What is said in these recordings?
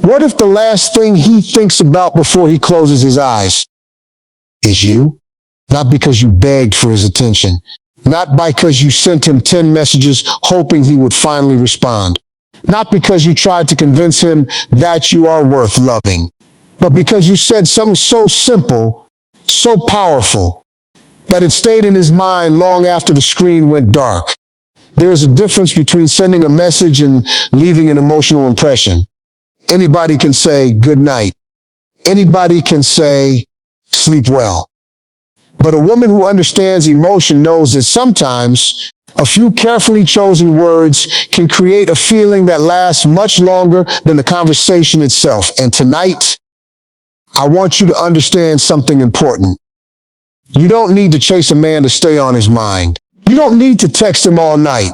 What if the last thing he thinks about before he closes his eyes is you? Not because you begged for his attention, not because you sent him 10 messages hoping he would finally respond, not because you tried to convince him that you are worth loving, but because you said something so simple, so powerful, that it stayed in his mind long after the screen went dark. There is a difference between sending a message and leaving an emotional impression. Anybody can say good night. Anybody can say sleep well. But a woman who understands emotion knows that sometimes a few carefully chosen words can create a feeling that lasts much longer than the conversation itself. And tonight, I want you to understand something important. You don't need to chase a man to stay on his mind. You don't need to text him all night.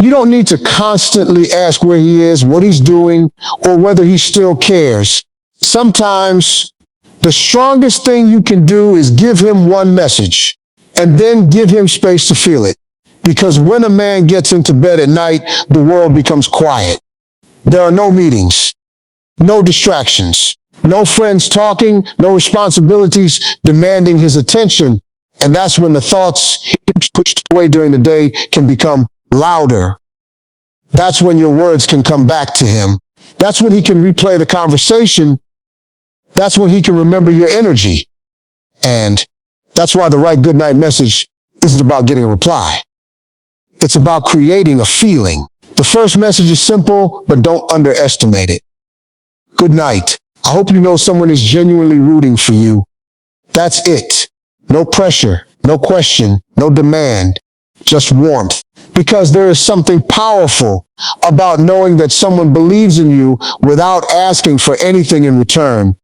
You don't need to constantly ask where he is, what he's doing, or whether he still cares. Sometimes the strongest thing you can do is give him one message and then give him space to feel it. Because when a man gets into bed at night, the world becomes quiet. There are no meetings, no distractions, no friends talking, no responsibilities demanding his attention. And that's when the thoughts he pushed away during the day can become louder. That's when your words can come back to him. That's when he can replay the conversation. That's when he can remember your energy. And that's why the right goodnight message isn't about getting a reply. It's about creating a feeling. The first message is simple, but don't underestimate it. Good night. I hope you know someone is genuinely rooting for you. That's it. No pressure, no question, no demand, just warmth. Because there is something powerful about knowing that someone believes in you without asking for anything in return.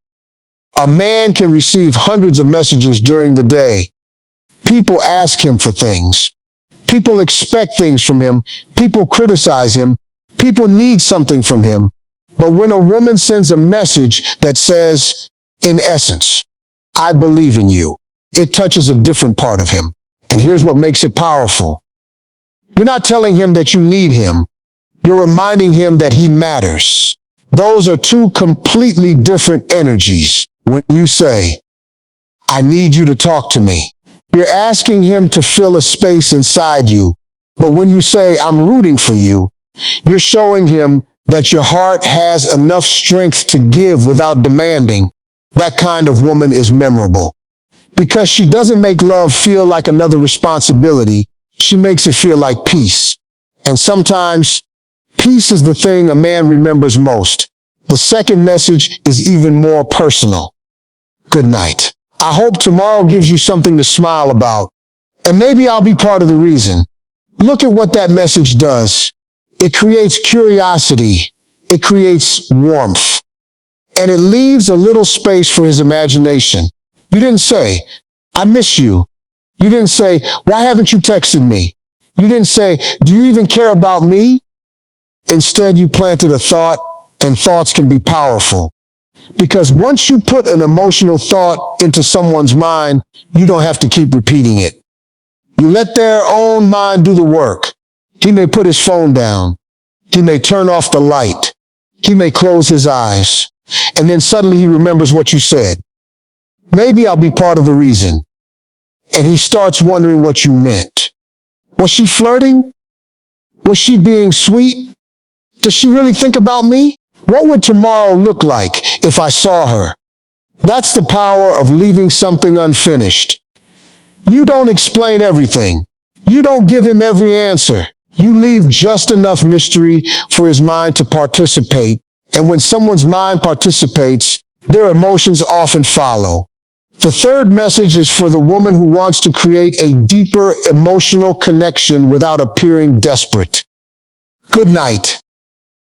A man can receive hundreds of messages during the day. People ask him for things. People expect things from him. People criticize him. People need something from him. But when a woman sends a message that says, in essence, I believe in you, it touches a different part of him. And here's what makes it powerful. You're not telling him that you need him. You're reminding him that he matters. Those are two completely different energies. When you say, I need you to talk to me, you're asking him to fill a space inside you. But when you say, I'm rooting for you, you're showing him that your heart has enough strength to give without demanding. That kind of woman is memorable. Because she doesn't make love feel like another responsibility. She makes it feel like peace. And sometimes, peace is the thing a man remembers most. The second message is even more personal. Good night. I hope tomorrow gives you something to smile about. And maybe I'll be part of the reason. Look at what that message does. It creates curiosity. It creates warmth. And it leaves a little space for his imagination. You didn't say, I miss you. You didn't say, why haven't you texted me? You didn't say, do you even care about me? Instead, you planted a thought, and thoughts can be powerful. Because once you put an emotional thought into someone's mind, you don't have to keep repeating it. You let their own mind do the work. He may put his phone down. He may turn off the light. He may close his eyes. And then suddenly he remembers what you said. Maybe I'll be part of the reason. And he starts wondering what you meant. Was she flirting? Was she being sweet? Does she really think about me? What would tomorrow look like if I saw her? That's the power of leaving something unfinished. You don't explain everything. You don't give him every answer. You leave just enough mystery for his mind to participate. And when someone's mind participates, their emotions often follow. The third message is for the woman who wants to create a deeper emotional connection without appearing desperate. Good night.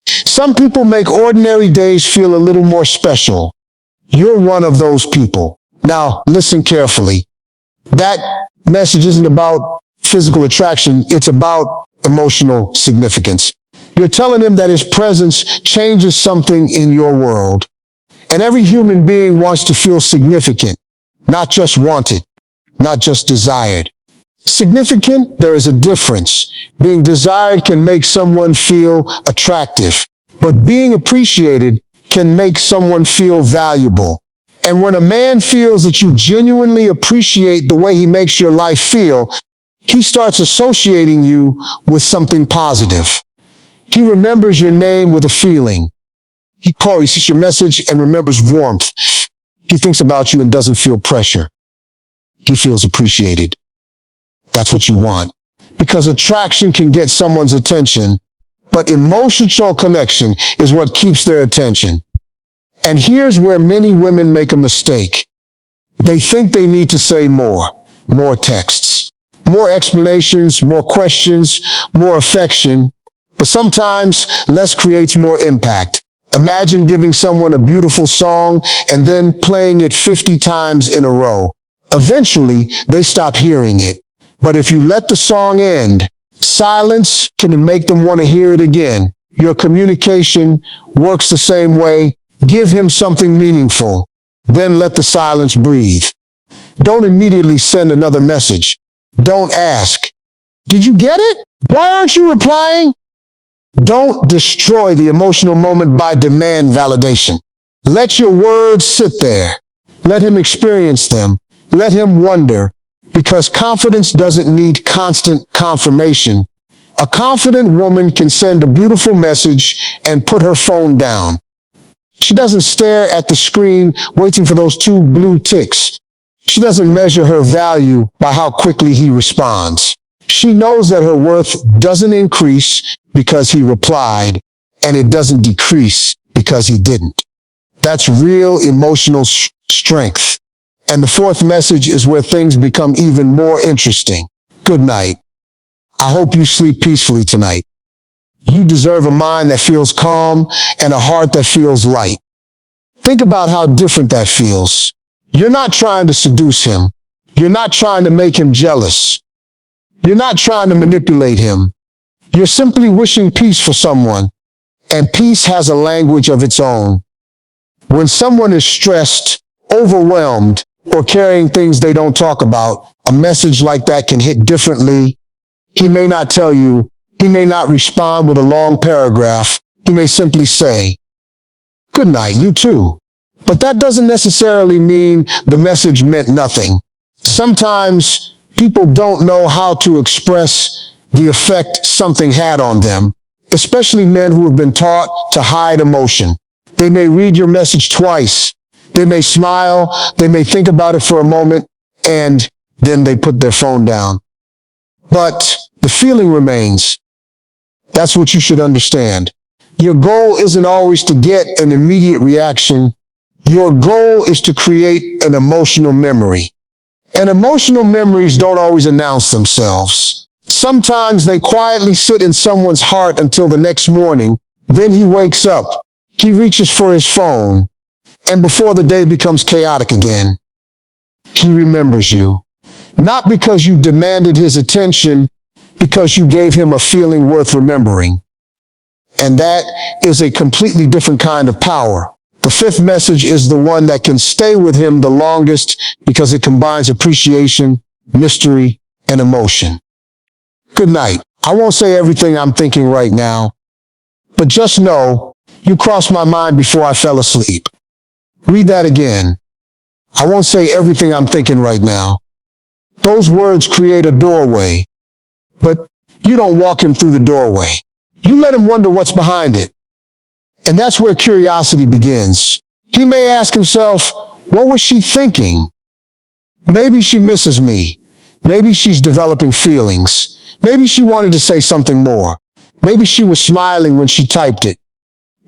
Some people make ordinary days feel a little more special. You're one of those people. Now, listen carefully. That message isn't about physical attraction. It's about emotional significance. You're telling him that his presence changes something in your world. And every human being wants to feel significant, not just wanted, not just desired. Significant, there is a difference. Being desired can make someone feel attractive, but being appreciated can make someone feel valuable. And when a man feels that you genuinely appreciate the way he makes your life feel, he starts associating you with something positive. He remembers your name with a feeling. He sees your message and remembers warmth. He thinks about you and doesn't feel pressure. He feels appreciated. That's what you want. Because attraction can get someone's attention, but emotional connection is what keeps their attention. And here's where many women make a mistake. They think they need to say more texts, more explanations, more questions, more affection, but sometimes less creates more impact. Imagine giving someone a beautiful song and then playing it 50 times in a row. Eventually, they stop hearing it. But if you let the song end, silence can make them want to hear it again. Your communication works the same way. Give him something meaningful. Then let the silence breathe. Don't immediately send another message. Don't ask, "Did you get it? Why aren't you replying?" Don't destroy the emotional moment by demand validation. Let your words sit there. Let him experience them. Let him wonder. Because confidence doesn't need constant confirmation. A confident woman can send a beautiful message and put her phone down. She doesn't stare at the screen waiting for those 2 blue ticks. She doesn't measure her value by how quickly he responds. She knows that her worth doesn't increase because he replied, and it doesn't decrease because he didn't. That's real emotional strength. And the 4th message is where things become even more interesting. Good night. I hope you sleep peacefully tonight. You deserve a mind that feels calm and a heart that feels light. Think about how different that feels. You're not trying to seduce him. You're not trying to make him jealous. You're not trying to manipulate him. You're simply wishing peace for someone, and peace has a language of its own. When someone is stressed, overwhelmed, or carrying things they don't talk about, a message like that can hit differently. He may not tell you. He may not respond with a long paragraph. He may simply say, "Good night, you too." But that doesn't necessarily mean the message meant nothing. Sometimes people don't know how to express the effect something had on them, especially men who have been taught to hide emotion. They may read your message twice. They may smile. They may think about it for a moment, and then they put their phone down. But the feeling remains. That's what you should understand. Your goal isn't always to get an immediate reaction. Your goal is to create an emotional memory. And emotional memories don't always announce themselves. Sometimes they quietly sit in someone's heart until the next morning. Then he wakes up. He reaches for his phone. And before the day becomes chaotic again, he remembers you. Not because you demanded his attention, because you gave him a feeling worth remembering. And that is a completely different kind of power. The 5th message is the one that can stay with him the longest because it combines appreciation, mystery, and emotion. Good night. I won't say everything I'm thinking right now, but just know you crossed my mind before I fell asleep. Read that again. I won't say everything I'm thinking right now. Those words create a doorway, but you don't walk him through the doorway. You let him wonder what's behind it. And that's where curiosity begins. He may ask himself, what was she thinking? Maybe she misses me. Maybe she's developing feelings. Maybe she wanted to say something more. Maybe she was smiling when she typed it.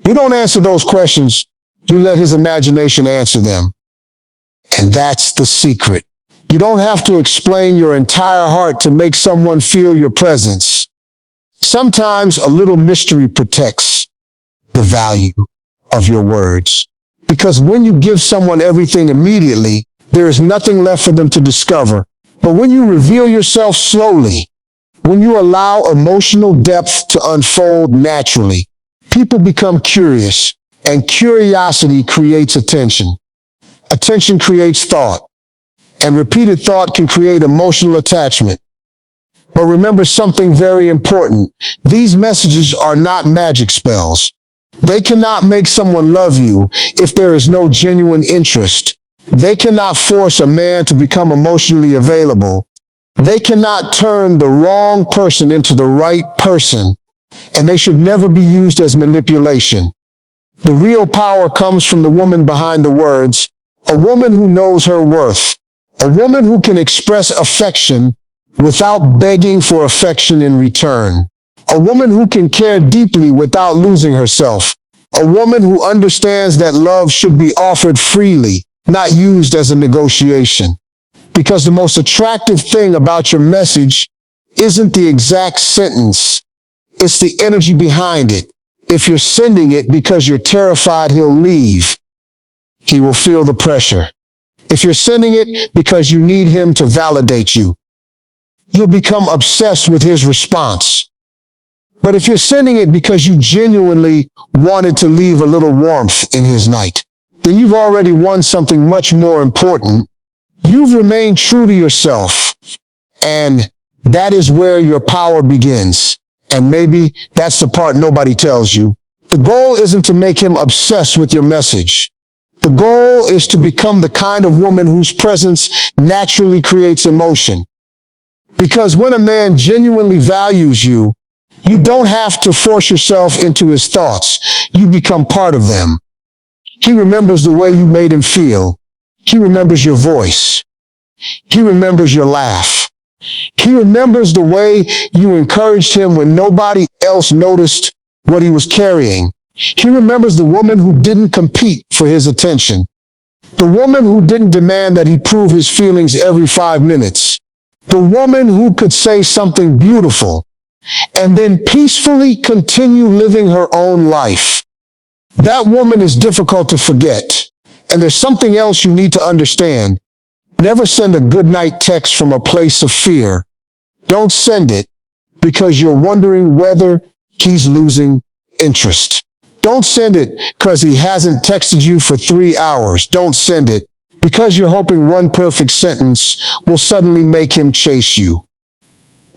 You don't answer those questions. You let his imagination answer them. And that's the secret. You don't have to explain your entire heart to make someone feel your presence. Sometimes a little mystery protects the value of your words. Because when you give someone everything immediately, there is nothing left for them to discover. But when you reveal yourself slowly, when you allow emotional depth to unfold naturally, people become curious, and curiosity creates attention. Attention creates thought, and repeated thought can create emotional attachment. But remember something very important. These messages are not magic spells. They cannot make someone love you if there is no genuine interest. They cannot force a man to become emotionally available. They cannot turn the wrong person into the right person, and they should never be used as manipulation. The real power comes from the woman behind the words, a woman who knows her worth, a woman who can express affection without begging for affection in return, a woman who can care deeply without losing herself, a woman who understands that love should be offered freely, not used as a negotiation. Because the most attractive thing about your message isn't the exact sentence, it's the energy behind it. If you're sending it because you're terrified he'll leave, he will feel the pressure. If you're sending it because you need him to validate you, you'll become obsessed with his response. But if you're sending it because you genuinely wanted to leave a little warmth in his night, then you've already won something much more important. You've remained true to yourself, and that is where your power begins. And maybe that's the part nobody tells you. The goal isn't to make him obsessed with your message. The goal is to become the kind of woman whose presence naturally creates emotion. Because when a man genuinely values you, you don't have to force yourself into his thoughts. You become part of them. He remembers the way you made him feel. He remembers your voice. He remembers your laugh. He remembers the way you encouraged him when nobody else noticed what he was carrying. He remembers the woman who didn't compete for his attention. The woman who didn't demand that he prove his feelings every 5 minutes. The woman who could say something beautiful and then peacefully continue living her own life. That woman is difficult to forget. And there's something else you need to understand. Never send a goodnight text from a place of fear. Don't send it because you're wondering whether he's losing interest. Don't send it because he hasn't texted you for 3 hours. Don't send it because you're hoping one perfect sentence will suddenly make him chase you.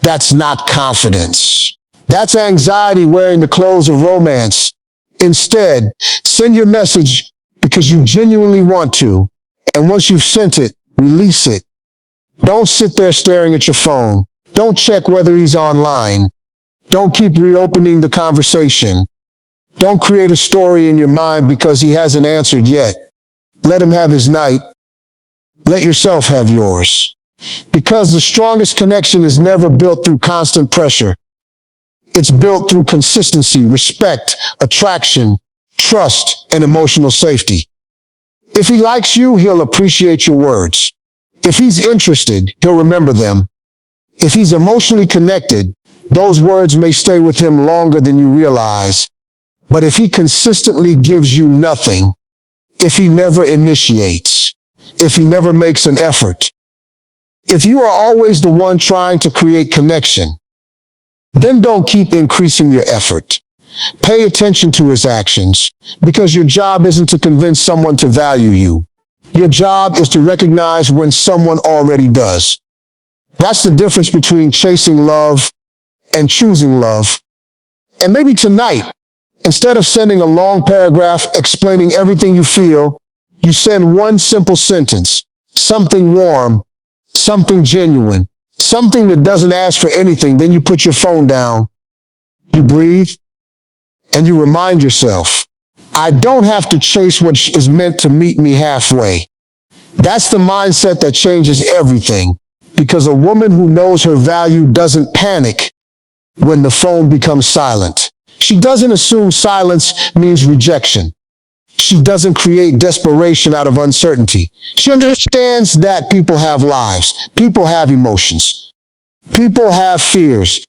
That's not confidence. That's anxiety wearing the clothes of romance. Instead, send your message because you genuinely want to, and once you've sent it, release it. Don't sit there staring at your phone. Don't check whether he's online. Don't keep reopening the conversation. Don't create a story in your mind because he hasn't answered yet. Let him have his night. Let yourself have yours. Because the strongest connection is never built through constant pressure. It's built through consistency, respect, attraction, trust, and emotional safety. If he likes you, he'll appreciate your words. If he's interested, he'll remember them. If he's emotionally connected, those words may stay with him longer than you realize. But if he consistently gives you nothing, if he never initiates, if he never makes an effort, if you are always the one trying to create connection, then don't keep increasing your effort. Pay attention to his actions, because your job isn't to convince someone to value you. Your job is to recognize when someone already does. That's the difference between chasing love and choosing love. And maybe tonight, instead of sending a long paragraph explaining everything you feel, you send one simple sentence, something warm, something genuine, something that doesn't ask for anything. Then you put your phone down, you breathe, and you remind yourself, I don't have to chase what is meant to meet me halfway. That's the mindset that changes everything, because a woman who knows her value doesn't panic when the phone becomes silent. She doesn't assume silence means rejection. She doesn't create desperation out of uncertainty. She understands that people have lives, people have emotions, people have fears,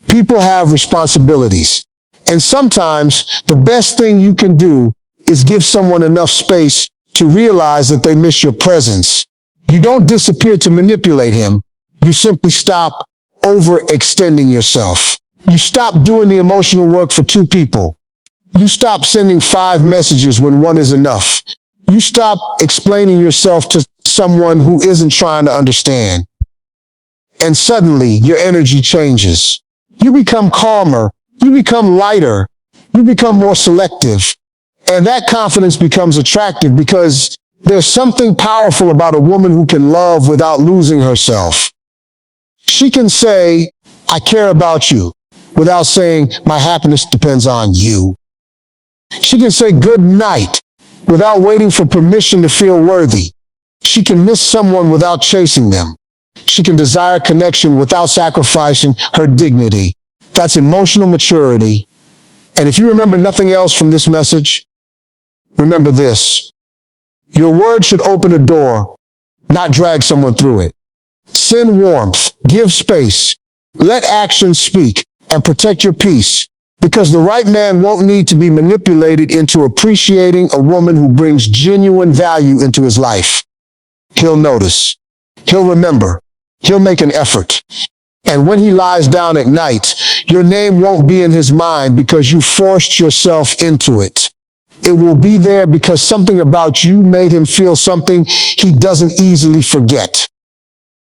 people have responsibilities. And sometimes the best thing you can do is give someone enough space to realize that they miss your presence. You don't disappear to manipulate him. You simply stop overextending yourself. You stop doing the emotional work for 2 people. You stop sending 5 messages when 1 is enough. You stop explaining yourself to someone who isn't trying to understand. And suddenly your energy changes. You become calmer. You become lighter. You become more selective. And that confidence becomes attractive because there's something powerful about a woman who can love without losing herself. She can say, I care about you, without saying, my happiness depends on you. She can say good night without waiting for permission to feel worthy. She can miss someone without chasing them. She can desire connection without sacrificing her dignity. That's emotional maturity. And if you remember nothing else from this message, remember this. Your word should open a door, not drag someone through it. Send warmth, give space, let action speak, and protect your peace. Because the right man won't need to be manipulated into appreciating a woman who brings genuine value into his life. He'll notice. He'll remember. He'll make an effort. And when he lies down at night, your name won't be in his mind because you forced yourself into it. It will be there because something about you made him feel something he doesn't easily forget.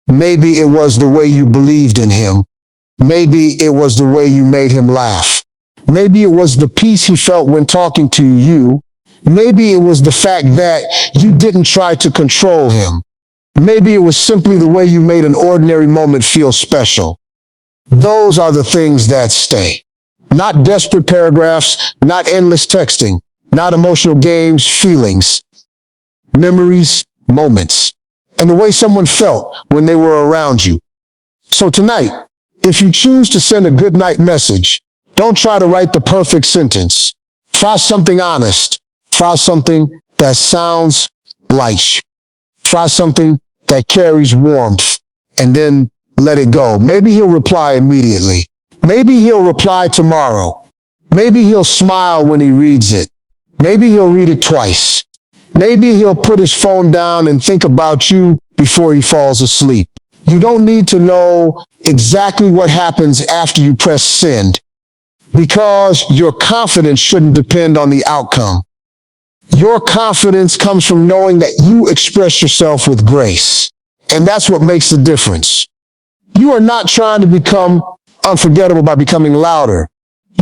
Maybe it was the way you believed in him. Maybe it was the way you made him laugh. Maybe it was the peace he felt when talking to you. Maybe it was the fact that you didn't try to control him. Maybe it was simply the way you made an ordinary moment feel special. Those are the things that stay. Not desperate paragraphs, not endless texting, not emotional games, feelings, memories, moments, and the way someone felt when they were around you. So tonight, if you choose to send a goodnight message, don't try to write the perfect sentence. Try something honest. Try something that sounds light. Try something that carries warmth, and then let it go. Maybe he'll reply immediately. Maybe he'll reply tomorrow. Maybe he'll smile when he reads it. Maybe he'll read it twice. Maybe he'll put his phone down and think about you before he falls asleep. You don't need to know exactly what happens after you press send, because your confidence shouldn't depend on the outcome. Your confidence comes from knowing that you express yourself with grace. And that's what makes the difference. You are not trying to become unforgettable by becoming louder.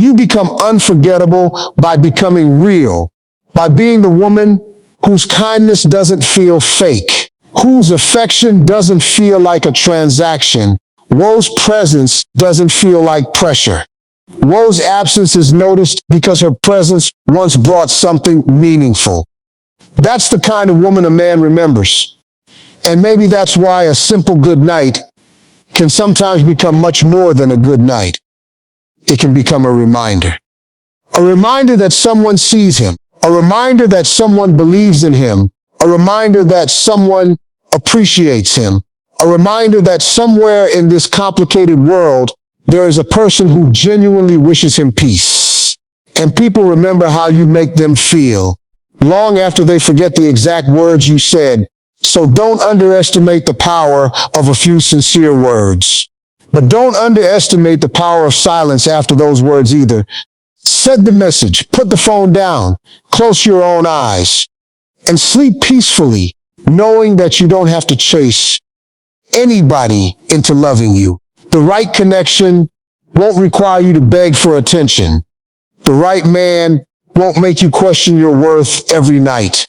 You become unforgettable by becoming real, by being the woman whose kindness doesn't feel fake, whose affection doesn't feel like a transaction, Woe's presence doesn't feel like pressure. Woe's absence is noticed because her presence once brought something meaningful. That's the kind of woman a man remembers. And maybe that's why a simple good night can sometimes become much more than a good night. It can become a reminder. A reminder that someone sees him. A reminder that someone believes in him. A reminder that someone appreciates him. A reminder that somewhere in this complicated world, there is a person who genuinely wishes him peace. And people remember how you make them feel long after they forget the exact words you said. So don't underestimate the power of a few sincere words. But don't underestimate the power of silence after those words either. Send the message, put the phone down, close your own eyes, and sleep peacefully, knowing that you don't have to chase anybody into loving you. The right connection won't require you to beg for attention. The right man won't make you question your worth every night.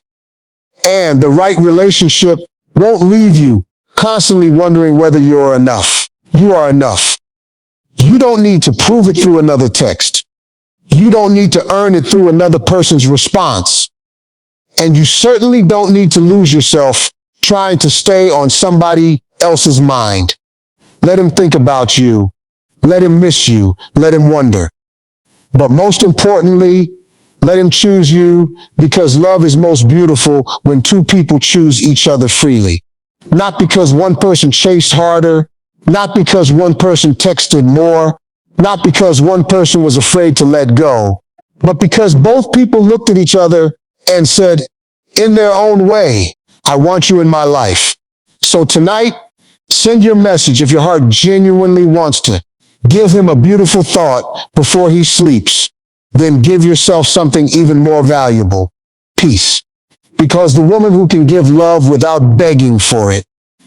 And the right relationship won't leave you constantly wondering whether you're enough. You are enough. You don't need to prove it through another text. You don't need to earn it through another person's response. And you certainly don't need to lose yourself trying to stay on somebody else's mind. Let him think about you. Let him miss you. Let him wonder. But most importantly, let him choose you, because love is most beautiful when two people choose each other freely. Not because one person chased harder, not because one person texted more, not because one person was afraid to let go, but because both people looked at each other and said, in their own way, I want you in my life. So tonight, send your message if your heart genuinely wants to. Give him a beautiful thought before he sleeps. Then give yourself something even more valuable. Peace. Because the woman who can give love without begging for it,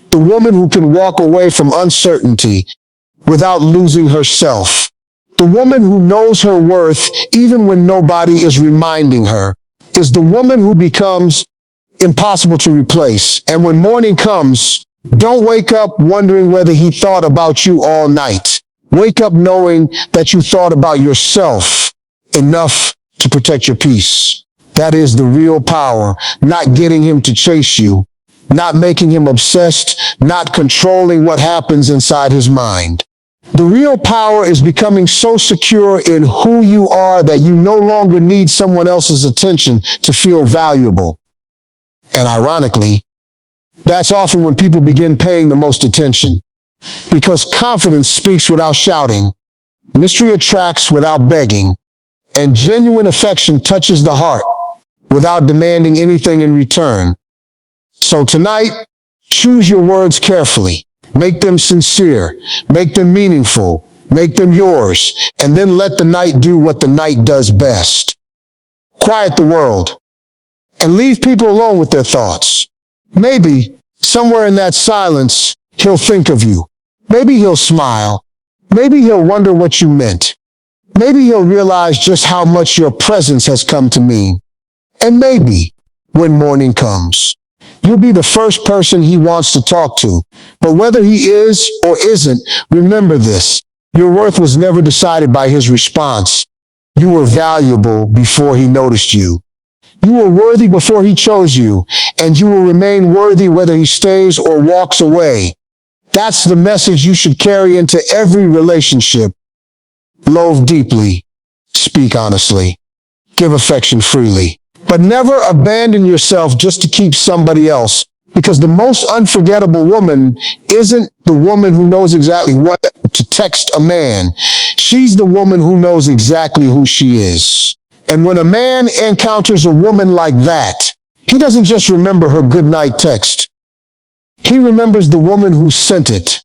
the woman who can walk away from uncertainty without losing herself, The woman who knows her worth even when nobody is reminding her is the woman who becomes impossible to replace. And when morning comes, don't wake up wondering whether he thought about you all night. Wake up knowing that you thought about yourself enough to protect your peace. That is the real power, not getting him to chase you, not making him obsessed, not controlling what happens inside his mind. The real power is becoming so secure in who you are that you no longer need someone else's attention to feel valuable. And ironically, that's often when people begin paying the most attention. Because confidence speaks without shouting, mystery attracts without begging, and genuine affection touches the heart without demanding anything in return. So tonight, choose your words carefully. Make them sincere. Make them meaningful. Make them yours. And then let the night do what the night does best. Quiet the world and leave people alone with their thoughts. Maybe somewhere in that silence, he'll think of you. Maybe he'll smile. Maybe he'll wonder what you meant. Maybe he'll realize just how much your presence has come to mean. And maybe, when morning comes, you'll be the first person he wants to talk to. But whether he is or isn't, remember this. Your worth was never decided by his response. You were valuable before he noticed you. You were worthy before he chose you, and you will remain worthy whether he stays or walks away. That's the message you should carry into every relationship. Love deeply, speak honestly, give affection freely, but never abandon yourself just to keep somebody else, because the most unforgettable woman isn't the woman who knows exactly what to text a man. She's the woman who knows exactly who she is. And when a man encounters a woman like that, he doesn't just remember her goodnight text. He remembers the woman who sent it.